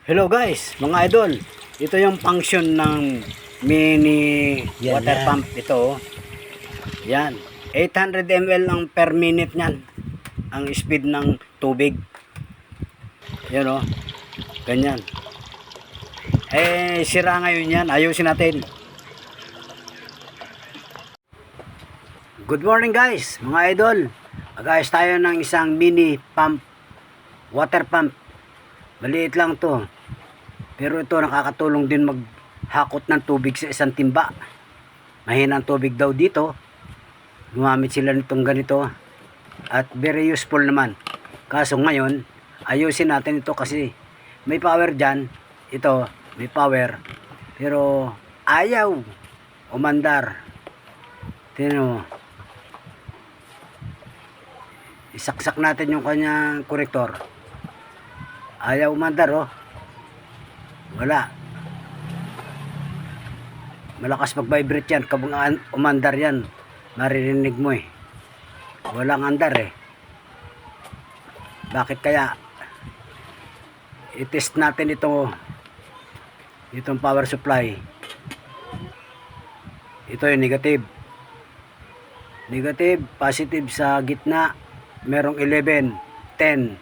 Hello guys, mga idol. Ito yung function ng mini water pump ito. Yan. 800 ml ang per minute niyan. Ang speed ng tubig. Yan o. Ganyan. Sira ngayon yan. Ayusin natin. Good morning guys, mga idol. Mag-ayos tayo ng isang mini pump. Water pump. Maliit lang to. Pero ito nakakatulong din maghakot ng tubig sa isang timba. Mahina ang tubig daw dito. Gumamit sila nitong ganito. At very useful naman. Kaso ngayon, ayusin natin ito kasi may power dyan. Ito, may power. Pero ayaw umandar. Tingnan mo. Isaksak natin yung kanyang konektor. Ayaw umandar oh. Wala. Malakas mag-vibrate yan. Kapag umandar yan, maririnig mo eh. Walang andar eh. Bakit kaya? I-test natin itong power supply. Ito yung negative. Negative, positive sa gitna. Merong 11, 10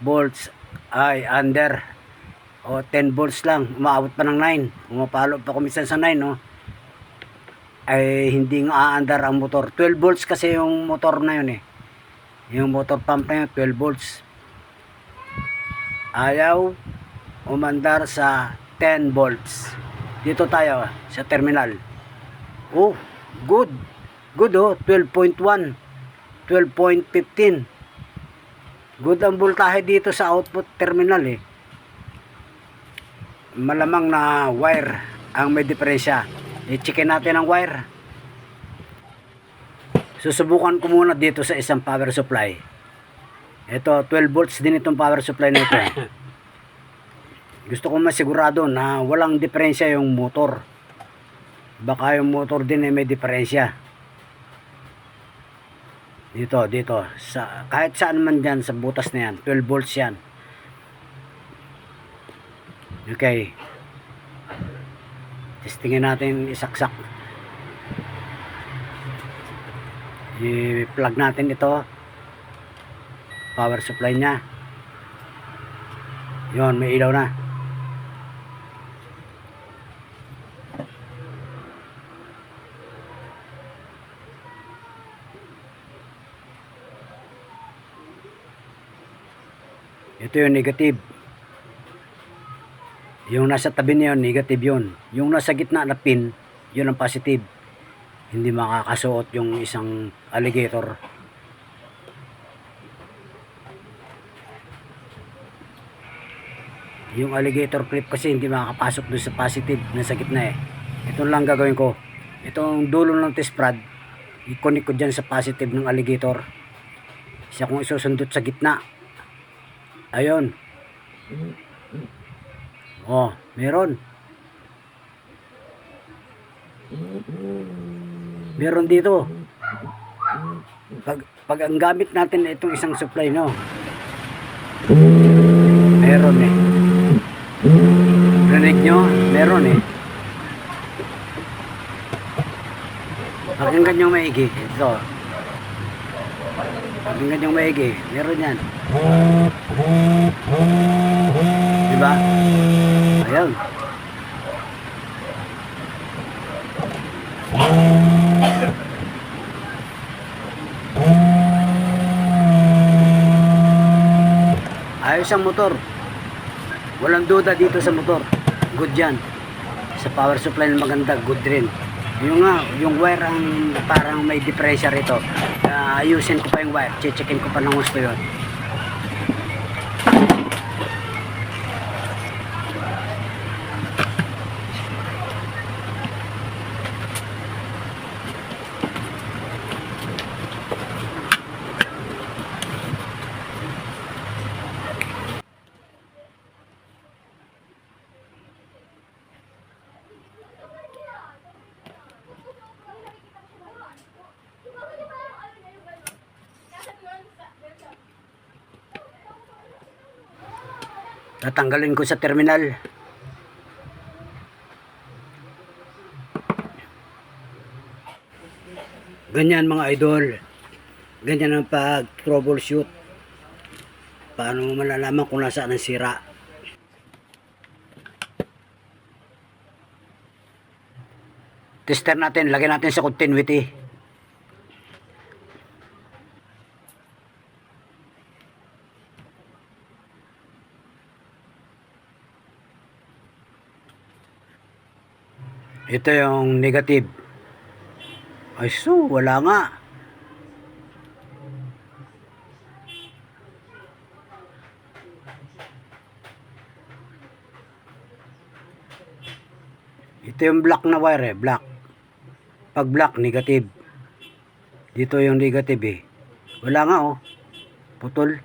volts ay under. O 10 volts lang, umaabot pa ng 9. Umapalo pa kuminsan sa 9, no? Ay hindi nga aandar ang motor. 12 volts kasi yung motor na yun eh. Yung motor pump na yun, 12 volts. Ayaw umandar sa 10 volts. Dito tayo sa terminal. Oh, good. Good oh, 12.1, 12.15. Good ang voltahe dito sa output terminal eh. Malamang na wire ang may diferensya. I-checkin natin ang wire. Susubukan ko muna dito sa isang power supply. Ito 12 volts din itong power supply na ito. Gusto ko masigurado na walang diferensya yung motor. Baka yung motor din ay may diferensya. Dito kahit saan man dyan sa butas na yan, 12 volts yan. Okay. Testingin natin, isaksak. I-plug natin ito. Power supply nya. Yon, may ilaw na. Ito yung negative. Yung nasa tabi niya yun, negative yun. Yung nasa gitna na pin, yun ang positive. Hindi makakasuot yung isang alligator. Yung alligator clip kasi hindi makakapasok doon sa positive, nasa gitna eh. Ito lang gagawin ko. Itong dulo ng test rod, i-connect ko dyan sa positive ng alligator. Siya kung isusundot sa gitna. Ayun. Oh, meron. Meron dito. Pag ang gamit natin itong isang supply, no? Meron eh. Rinig nyo? Meron eh. Pakinggan nyo maigi. Ito. Pakinggan nyo maigi. Meron yan. Diba? Ayan. Ayos ang motor. Walang duda dito sa motor. Good yan. Sa power supply na maganda, good rin. Yung wire ang parang may diferensya rito. Ayusin ko pa yung wire. Checkin ko pa ng gusto yun. Tatanggalin ko sa terminal. Ganyan mga idol. Ganyan ang pag troubleshoot. Paano mo malalaman kung nasaan ang sira? Tester natin, lagyan natin sa continuity. Ito yung negative. Ay so, wala nga. Ito yung black na wire black. Pag black, negative. Dito yung negative Wala nga putol.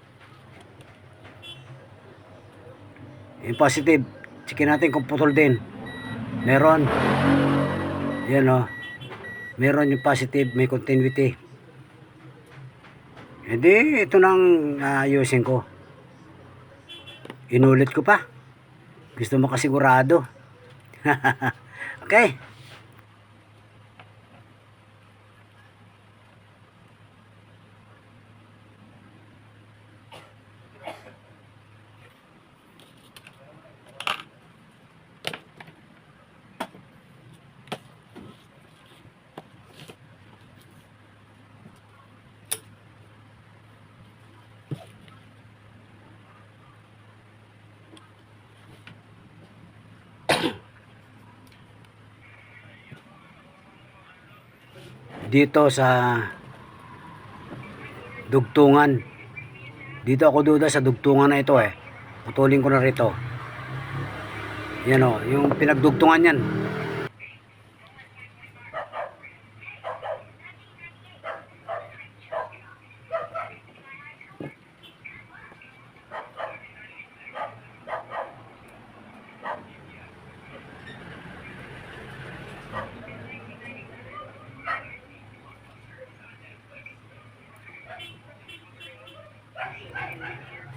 Yung positive, checkin natin kung putol din. Meron. Yan meron yung positive, may continuity. Hindi, ito nang ayusin ko. Inulit ko pa. Gusto mo kasigurado. Okay. Dito sa dugtungan. Dito ako duda sa dugtungan na ito Putulin ko na rito. Yan yung pinagdugtungan yan.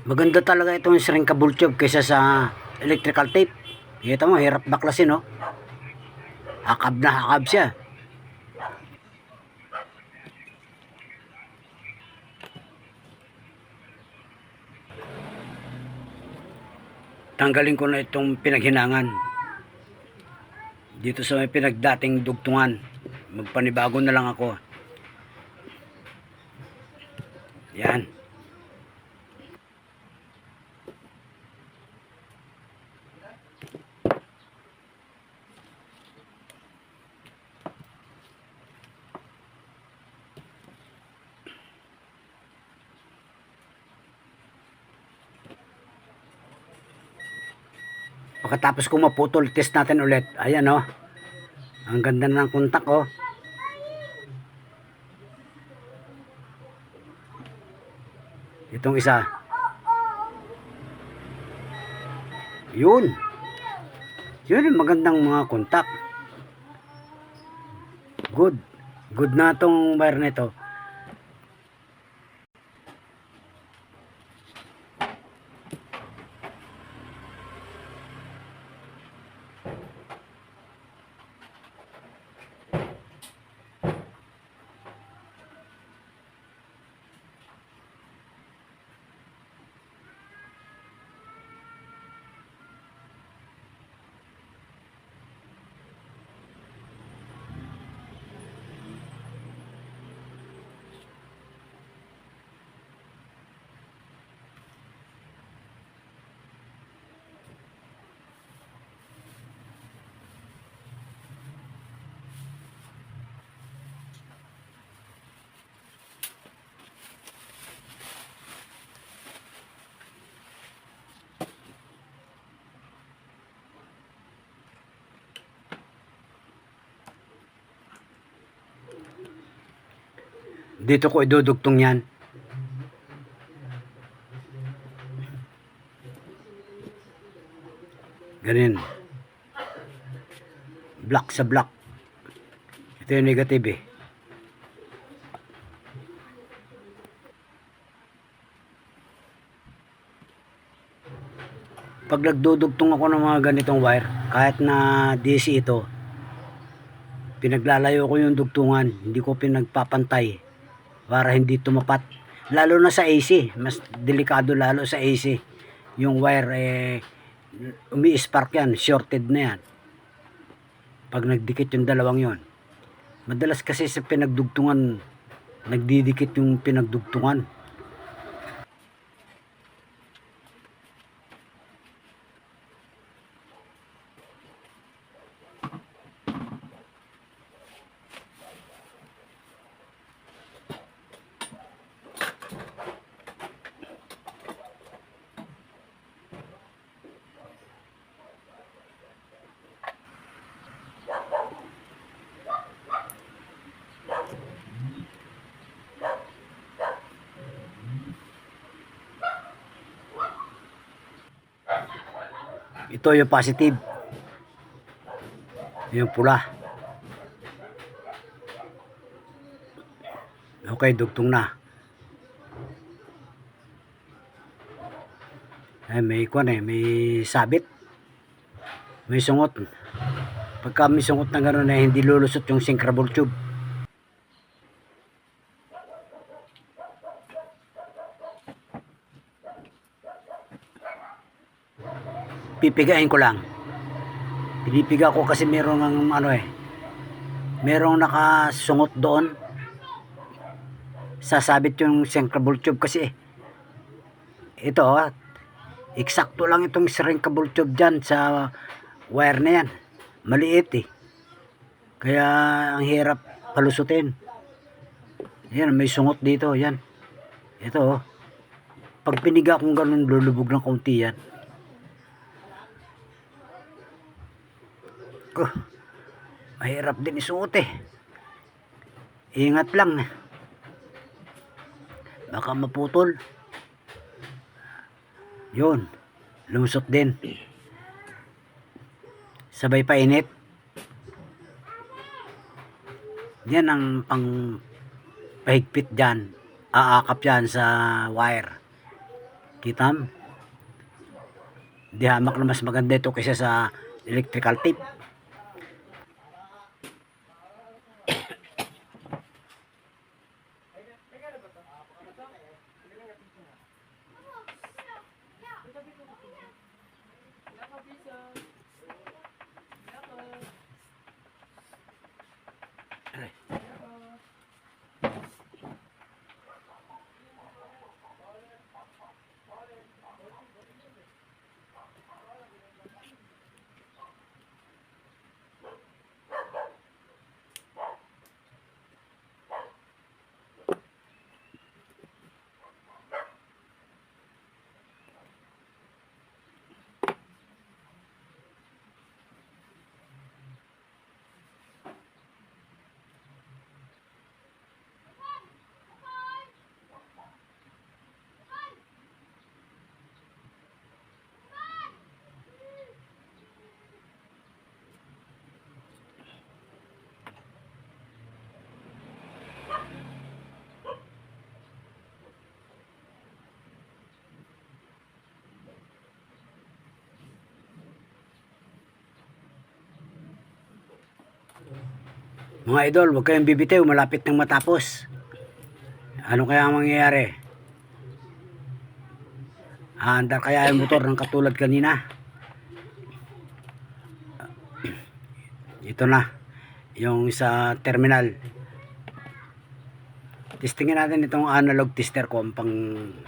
Maganda talaga itong shrinkable tube kaysa sa electrical tape. Kita mo, hirap baklasin Hakab na hakab siya. Tanggalin ko na itong pinaghinangan. Dito sa may pinagdating dugtungan. Magpanibago na lang ako. Yan. Pagkatapos kung maputol, test natin ulit. Ayan ang ganda ng kontak Itong isa. Yun magandang mga kontak. Good na itong wire nito. Dito ko idudugtong yan. Ganin. Black sa black. Ito yung negative Pag nagdudugtong ako ng mga ganitong wire, kahit na DC ito, pinaglalayo ko yung dugtungan, hindi ko pinagpapantay para hindi tumapat. Lalo na sa AC, mas delikado lalo sa AC. Yung wire umi-spark yan, shorted na yan. Pag nagdikit yung dalawang yon. Madalas kasi sa pinagdugtungan, nagdidikit yung pinagdugtungan. Ito yung positive. Yung pula. Okay, dugtong na. May may sabit. May sungot. Pagka may sungot na gano'n hindi lulusot yung syncrable tube. Pipigain ko lang. Pinipiga ko kasi merong merong nakasungot doon. Sasabit yung syncrable tube kasi ito eksakto lang itong syncrable tube dyan sa wire na yan. Maliit kaya ang hirap palusutin. Yan, may sungot dito. Yan. Ito pag piniga kong ganun, lulubog ng kaunti yan. Mahirap din isuot Ingat lang. Baka maputol. Yun. Lumusot din. Sabay pa init. Yan ang pang pahigpit dyan. Aakap yan sa wire. Kitam? Di hamak na mas maganda ito kaysa sa electrical tape. Mga idol, huwag kayong bibitiw, malapit nang matapos. Ano kaya ang mangyayari? Aandar kaya yung motor ng katulad kanina? Ito na, yung sa terminal. Testingin natin itong analog tester ko, ang pang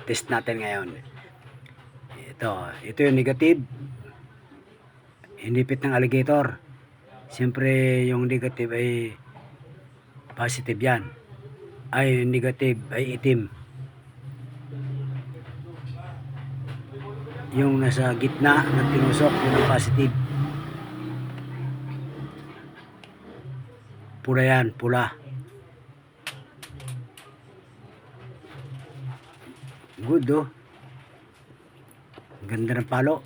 test natin ngayon. Ito yung negative. Inipit ng alligator. Siyempre yung negative ay positive yan. Ay negative ay itim. Yung nasa gitna ng tinusok yung positive. Pula yan, pula. Good Ganda ng palo.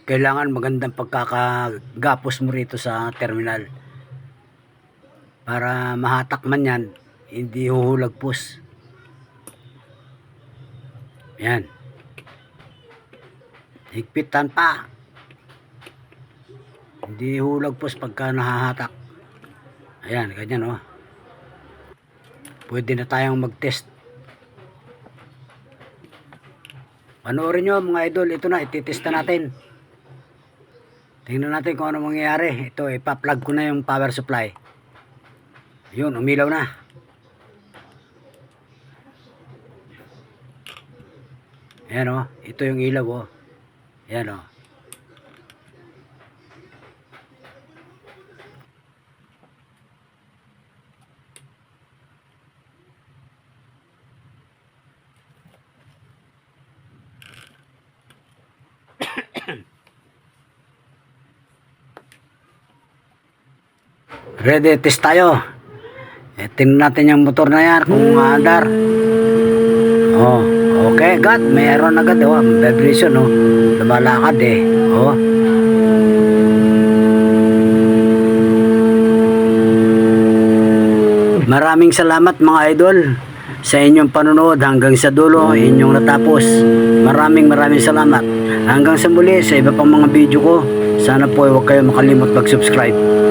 kailangan magandang pagkakagapos mo rito sa terminal. Para mahatak man yan, hindi huhulagpos. Yan. Higpitan pa. Hindi hulagpos pagka nahahatak. Ayan, ganyan oh. Pwede na tayong mag-test. Panoorin nyo mga idol, ito na, ititesta natin. Tingnan natin kung ano mangyayari. Ito, ipa-plug ko na yung power supply. Yun, umilaw na. Ayan oh, ito yung ilaw oh. Ayan oh. Ready, test tayo. Tingnan natin yung motor na yan kung maandar. Oh, okay, agad. Mayroon agad oh, vibration oh. Lumalakad eh. Oh. Maraming salamat mga idol sa inyong panonood hanggang sa dulo inyong natapos. Maraming salamat. Hanggang sa muli sa iba pang mga video ko. Sana po huwag kayo makalimot mag-subscribe.